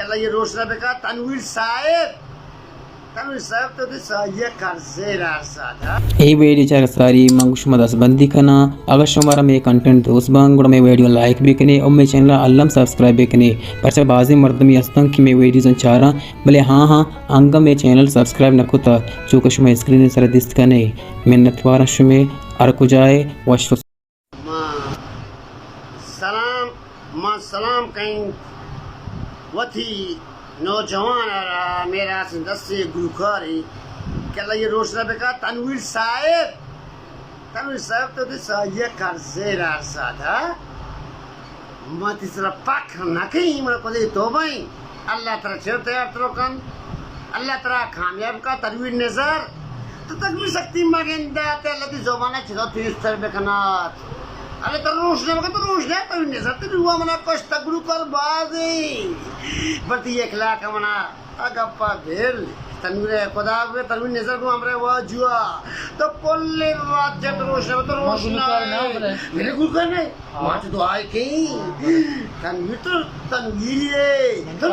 Kalla ye roshna beka Tanvir Sahib तो ये कर्जे रासा ఈ వీడియో ఒకసారి मंगुशमा दसबंदी करना अगर हमारा मेरे कंटेंट दोस्त बांग मेरे वीडियो लाइक भी करें और मेरे चैनल अल्लम सब्सक्राइब भी करें पर से बाजी मर्द में हंसता कि मैं वीडियो चाह रहा भले हाँ अंग मेरे चैनल सब्सक्राइब न कुता चूँकि शुमे स्क्रीन सर दिस्त कने मिन्नत वारा शुमे अरकु जाए वश सलाम मां सलाम कहीं वथी नौजवान आ मेरा दस्ते गुरुकारी कला ये रोशना बेका तनवीर साहब तो ये कर्जे रासा था मत इसरा पाक ना कहीं मन को दे तो भाई अल्लाह तेरा चलते यार त्रोकन अल्लाह तेरा कामयाब का तनवीर नजर तो तकबीर शक्ति मगेंदा ते अल्लाह दी जमाना छिलो तीस तर बेकनात अरे तो रोशना बेका तो रोशना तनवीर नजर ते हुआ मना कष्ट गुरुकर बाजी बल्कि 1 लाख मना अगप्पा भेल तनवीर खुदा वे तनवीर नजर को हमरे वाजुआ तो कोल्ले राज्य तो रोशना मेरे गुरुकर ने माच तो आए के तनवीर है तो